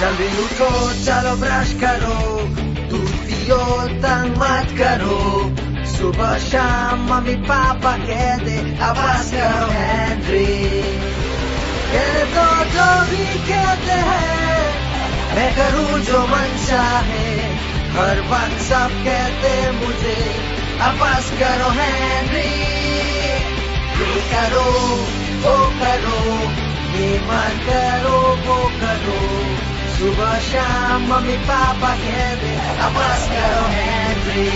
जल्दी उठो चलो ब्रश करो, दूध पियो तंग मत करो, सुबह शाम मम्मी पापा कह दे आवाज करो हेनरी। कहने तो जो भी कहते हैं, मैं करूँ जो मन चाहे, हर वक्त सब कहते मुझे आवाज करो हेनरी। ये करो वो करो, ये मत करो वो करो, सुबह शाम मम्मी पापा कह दे आवाज करो हेनरी।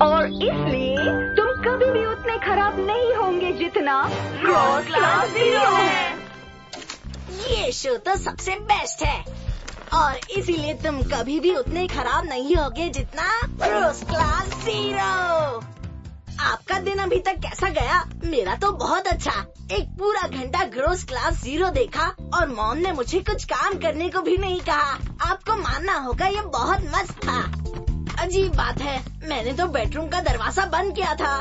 और इसलिए तुम कभी भी उतने खराब नहीं होंगे जितना ग्रोस क्लास जीरो है। ये शो तो सबसे बेस्ट है और इसीलिए तुम कभी भी उतने खराब नहीं होगे जितना ग्रोस क्लास जीरो। आपका दिन अभी तक कैसा गया? मेरा तो बहुत अच्छा। एक पूरा घंटा ग्रोस क्लास जीरो देखा और मॉम ने मुझे कुछ काम करने को भी नहीं कहा। आपको मानना होगा ये बहुत मस्त था। अजीब बात है, मैंने तो बेडरूम का दरवाजा बंद किया था।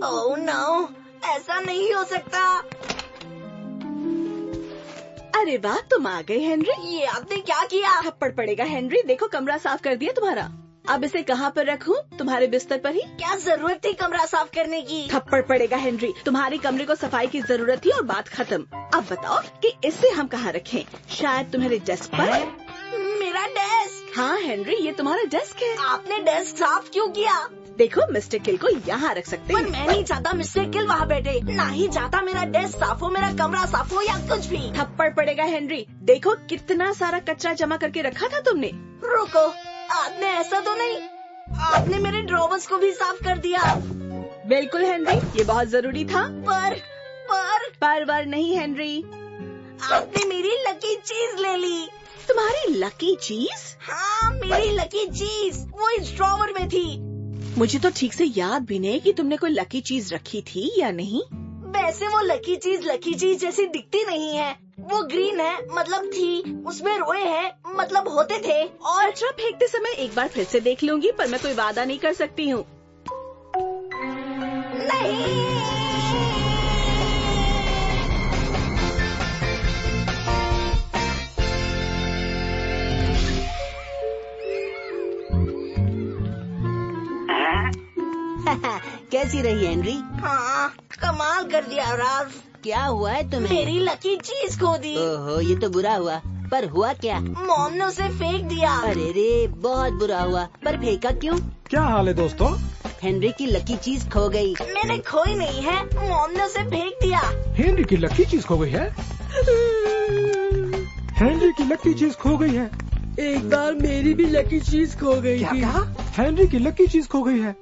ओह नो, ऐसा नहीं हो सकता। अरे वाह, तुम आ गए हेनरी। ये आपने क्या किया? थप्पड़ पड़ेगा हेनरी। देखो कमरा साफ कर दिया तुम्हारा। अब इसे कहाँ पर रखूं? तुम्हारे बिस्तर पर ही। क्या जरूरत थी कमरा साफ करने की? थप्पड़ पड़ेगा हेनरी। तुम्हारे कमरे को सफाई की जरूरत थी और बात खत्म। अब बताओ कि इसे हम कहाँ रखें? शायद तुम्हारे डेस्क पर। मेरा डेस्क? हाँ हेनरी, ये तुम्हारा डेस्क है। आपने डेस्क साफ क्यों किया? देखो मिस्टर किल को यहाँ रख सकते पर हैं। मैं नहीं चाहता मिस्टर किल वहाँ बैठे। ना ही चाहता मेरा डेस्क साफ हो, मेरा कमरा साफ हो या कुछ भी। थप्पड़ पड़ेगा हेनरी। देखो कितना सारा कचरा जमा करके रखा था तुमने। रुको, आपने ऐसा तो नहीं? आपने मेरे ड्रॉवर्स को भी साफ कर दिया। बिल्कुल हेनरी, ये बहुत जरूरी था। पर वर नहीं हेनरी। आपने मेरी लकी चीज ले ली। तुम्हारी लकी चीज? हाँ, मेरी लकी चीज वो इस ड्रॉवर में थी। मुझे तो ठीक से याद भी नहीं कि तुमने कोई लकी चीज रखी थी या नहीं। वैसे वो लकी चीज जैसी दिखती नहीं है। वो ग्रीन है, मतलब थी। उसमें रोए हैं, मतलब होते थे। और कचरा फेंकते समय एक बार फिर से देख लूंगी, पर मैं कोई वादा नहीं कर सकती हूँ। नहीं, कैसी रही हेनरी? हाँ, कमाल कर दिया राल्फ। क्या हुआ है तुम्हें? मेरी लकी चीज खो दी। ओहो, ये तो बुरा हुआ। पर हुआ क्या? मॉम ने उसे फेंक दिया। अरे रे, बहुत बुरा हुआ। पर फेंका क्यों? क्या हाल है दोस्तों? हेनरी की लकी चीज खो गई। मैंने खोई नहीं है, मॉम ने उसे फेंक दिया। हेनरी की लकी चीज खो गई है। हेनरी की लकी चीज खो गई है। एक बार मेरी भी लकी चीज खो गई क्या थी। कहा? हेनरी की लकी चीज खो गई है।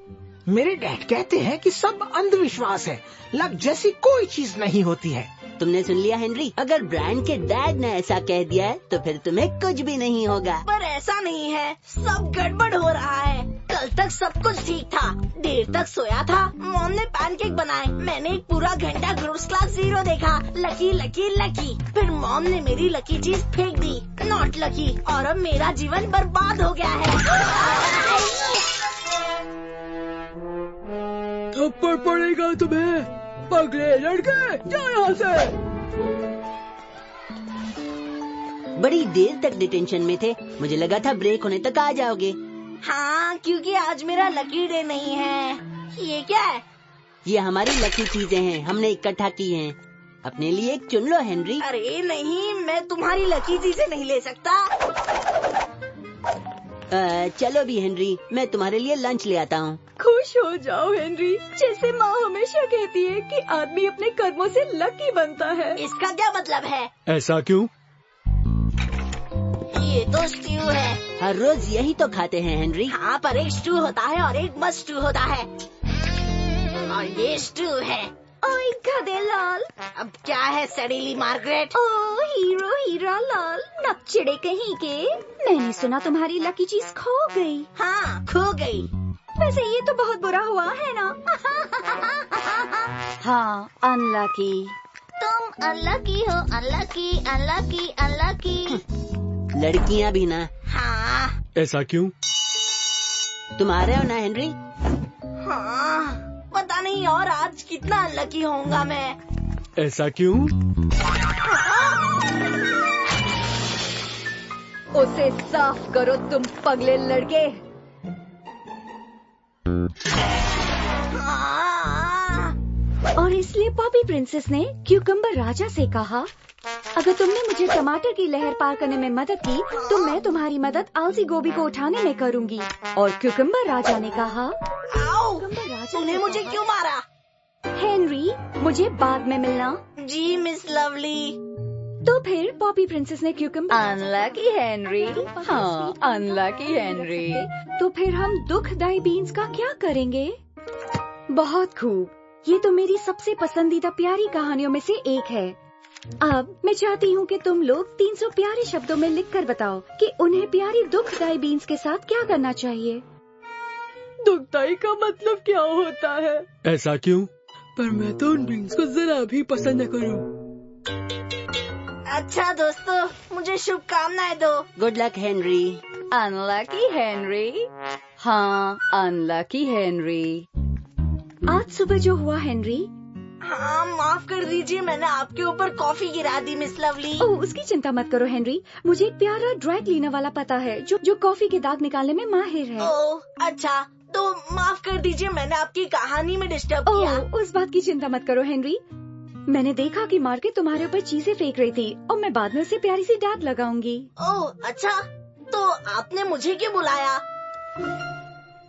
मेरे डैड कहते हैं कि सब अंधविश्वास है। लक जैसी कोई चीज नहीं होती है। तुमने सुन लिया हेनरी? अगर ब्रायन के डैड ने ऐसा कह दिया है तो फिर तुम्हें कुछ भी नहीं होगा। पर ऐसा नहीं है, सब गड़बड़ हो रहा है। कल तक सब कुछ ठीक था। देर तक सोया था। मॉम ने पैनकेक बनाए। मैंने एक पूरा घंटा ग्रोस क्लास जीरो देखा। Lucky lucky lucky. फिर मॉम ने मेरी लकी चीज फेंक दी। Not lucky. और अब मेरा जीवन बर्बाद हो गया है। थप्पड़ पड़ेगा तुम्हें, पगले लड़के, जाओ यहाँ से। बड़ी देर तक डिटेंशन में थे। मुझे लगा था ब्रेक होने तक आ जाओगे। हाँ, क्योंकि आज मेरा लकी डे नहीं है। ये क्या है? ये हमारी लकी चीजें हैं, हमने इकट्ठा की हैं। अपने लिए एक चुन लो हेनरी। अरे नहीं, मैं तुम्हारी लकी चीजें नहीं ले सकता। चलो भी हेनरी, मैं तुम्हारे लिए लंच ले आता हूँ। खुश हो जाओ हेनरी। जैसे माँ हमेशा कहती है कि आदमी अपने कर्मों से लकी बनता है। इसका क्या मतलब है? ऐसा क्यों? ये तो स्ट्यू है। हर रोज यही तो खाते हैं हेनरी। हाँ, पर एक स्टू होता है और एक मस्ट स्टू होता है। और ये स्टू है। ओए गधे लाल। अब क्या है सड़ीली मार्गरेट? ओ हीरो हीरा लाल, नकचिड़े कहीं के। मैंने सुना तुम्हारी लकी चीज खो गई। हाँ, खो गई। वैसे ये तो बहुत बुरा हुआ है ना? हाँ, अनलकी। तुम अनलकी हो, अनलकी अनलकी अनलकी। लड़कियाँ भी ना। हाँ। ऐसा क्यों? तुम आ रहे हो ना हेनरी? हाँ, पता नहीं और आज कितना अनलकी होऊंगा मैं। ऐसा क्यों? उसे साफ करो तुम पगले लड़के। और इसलिए पॉपी प्रिंसेस ने क्यूकम्बर राजा से कहा, अगर तुमने मुझे टमाटर की लहर पार करने में मदद की तो मैं तुम्हारी मदद आलसी गोभी को उठाने में करूंगी। और क्यूकम्बर राजा ने कहा, तूने मुझे क्यों मारा? हेनरी, मुझे बाद में मिलना। जी मिस लवली। तो फिर पॉपी प्रिंसेस ने क्यूकम्बर, अनलकी हेनरी, हाँ अनलकी हेनरी। तो फिर हम दुखदाई बीन्स का क्या करेंगे? बहुत खूब, ये तो मेरी सबसे पसंदीदा प्यारी कहानियों में से एक है। अब मैं चाहती हूँ कि तुम लोग 300 प्यारे शब्दों में लिखकर बताओ कि उन्हें प्यारी दुखदाई बीन्स के साथ क्या करना चाहिए। दुखदाई का मतलब क्या होता है? ऐसा क्यों? पर मैं तो उन बीन्स को जरा भी पसंद न करूँ। अच्छा दोस्तों, मुझे शुभकामनाएं दो। Good luck Henry. Unlucky Henry, हाँ अनलकी हेनरी। आज सुबह जो हुआ हेनरी, हाँ माफ कर दीजिए, मैंने आपके ऊपर कॉफी गिरा दी मिस लवली। ओह उसकी चिंता मत करो हेनरी, मुझे एक प्यारा ड्राई क्लीनर वाला पता है जो कॉफी के दाग निकालने में माहिर है। ओह अच्छा, तो माफ कर दीजिए, मैंने आपकी कहानी में डिस्टर्ब किया। ओह उस बात की चिंता मत करो हेनरी, मैंने देखा कि मार्केट तुम्हारे ऊपर चीजें फेंक रही थी और मैं बाद में उसे प्यारी सी डांट लगाऊंगी। ओह अच्छा, तो आपने मुझे क्यों बुलाया?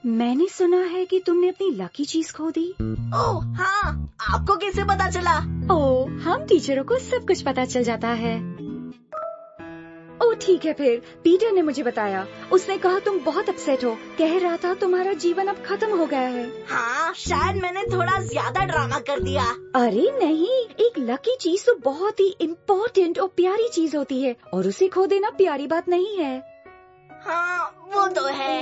मैंने सुना है कि तुमने अपनी लकी चीज खो दी। ओह हाँ, आपको कैसे पता चला? ओह हम टीचरों को सब कुछ पता चल जाता है। ओह ठीक है फिर, पीटर ने मुझे बताया, उसने कहा तुम बहुत अपसेट हो, कह रहा था तुम्हारा जीवन अब खत्म हो गया है। हाँ शायद मैंने थोड़ा ज्यादा ड्रामा कर दिया। अरे नहीं, एक लकी चीज तो बहुत ही इम्पोर्टेंट और प्यारी चीज होती है और उसे खो देना प्यारी बात नहीं है। हाँ वो तो है।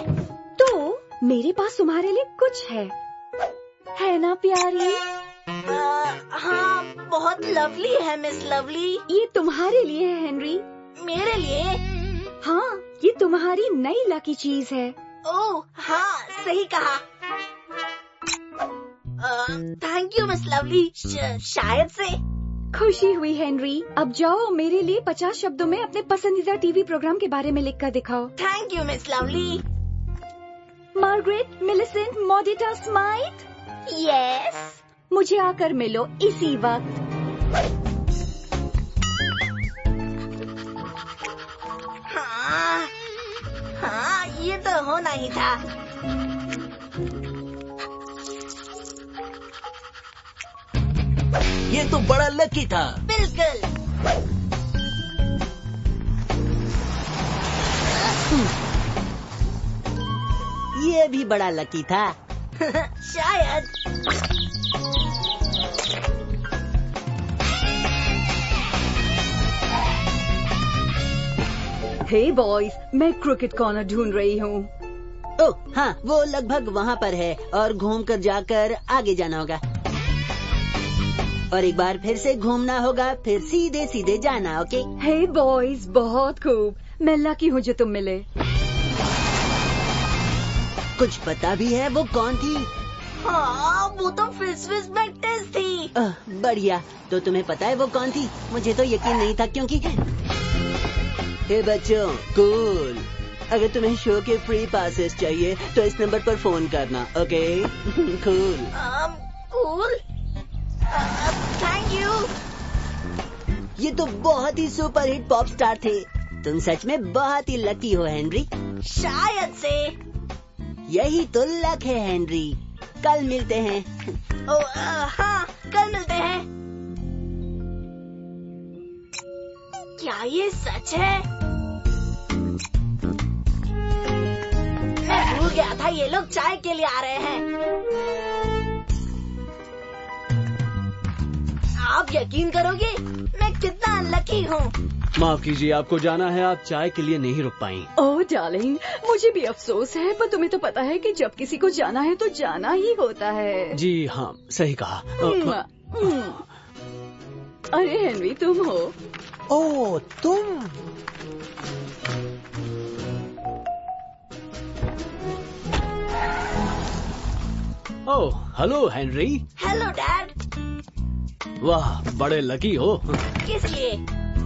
तो मेरे पास तुम्हारे लिए कुछ है ना प्यारी? हाँ बहुत लवली है मिस लवली। ये तुम्हारे लिए है हेनरी। मेरे लिए? हाँ ये तुम्हारी नई लकी चीज है। ओह हाँ सही कहा। Thank you miss lovely. शायद से। खुशी हुई हेनरी, अब जाओ मेरे लिए 50 शब्दों में अपने पसंदीदा टीवी प्रोग्राम के बारे में लिख कर दिखाओ। Thank you miss lovely. Margaret, Millicent, मॉडिटा, स्माइथ। यस। मुझे आकर मिलो इसी वक्त। हाँ ये तो होना ही था। ये तो बड़ा लकी था। बिल्कुल। ये भी बड़ा लकी था। शायद। हे बॉयज, मैं क्रिकेट कॉर्नर ढूंढ रही हूँ। ओह हाँ, वो लगभग वहाँ पर है और घूमकर जाकर आगे जाना होगा और एक बार फिर से घूमना होगा, फिर सीधे सीधे जाना। ओके? हे बॉयज, बहुत खूब, मैं लकी हूँ जो तुम मिले। कुछ पता भी है वो कौन थी? हाँ वो तो फिसफिस मैक्टिस थी। बढ़िया, तो तुम्हें पता है वो कौन थी? मुझे तो यकीन नहीं था क्योंकि हे बच्चों, कूल, अगर तुम्हें शो के फ्री पासेस चाहिए तो इस नंबर पर फोन करना। Okay? Cool. Cool? Thank you. ये तो बहुत ही सुपर हिट पॉप स्टार थे। तुम सच में बहुत ही लकी हो हेनरी। शायद से। यही तो लक है हेनरी। कल मिलते हैं। हाँ कल मिलते हैं। क्या ये सच है? मैं भूल गया था ये लोग चाय के लिए आ रहे हैं। आप यकीन करोगे मैं कितना अनलकी हूँ। माफ कीजिए, आपको जाना है, आप चाय के लिए नहीं रुक पाई। ओह डार्लिंग, मुझे भी अफसोस है, पर तुम्हें तो पता है कि जब किसी को जाना है तो जाना ही होता है। जी हाँ, सही कहा। अरे हेनरी, तुम हो? ओह तुम? Oh hello Henry. Hello dad. वाह, बड़े लकी हो। किस लिए?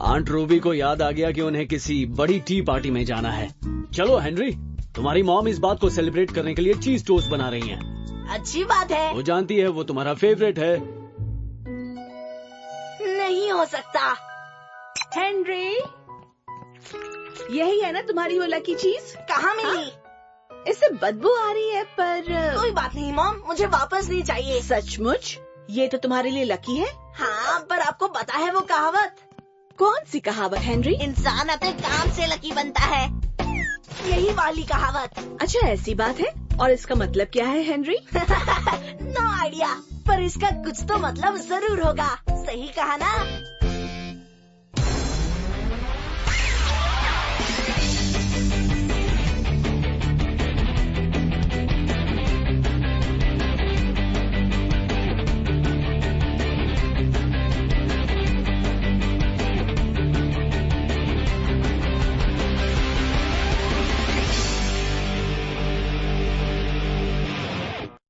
आंट रूबी को याद आ गया कि उन्हें किसी बड़ी टी पार्टी में जाना है। चलो हेनरी, तुम्हारी मॉम इस बात को सेलिब्रेट करने के लिए चीज टोस्ट बना रही हैं। अच्छी बात है। वो जानती है वो तुम्हारा फेवरेट है। नहीं हो सकता। हेनरी, यही है ना तुम्हारी वो लकी चीज? कहाँ मिली? इससे बदबू आ रही है पर कोई बात नहीं मॉम, मुझे वापस नहीं चाहिए। सचमुच ये तो तुम्हारे लिए लकी है। हाँ, पर आपको पता है वो कहावत? कौन सी कहावत हेनरी? इंसान अपने काम से लकी बनता है, यही वाली कहावत। अच्छा ऐसी बात है, और इसका मतलब क्या है हेनरी? नो आइडिया, पर इसका कुछ तो मतलब जरूर होगा। सही कहा ना?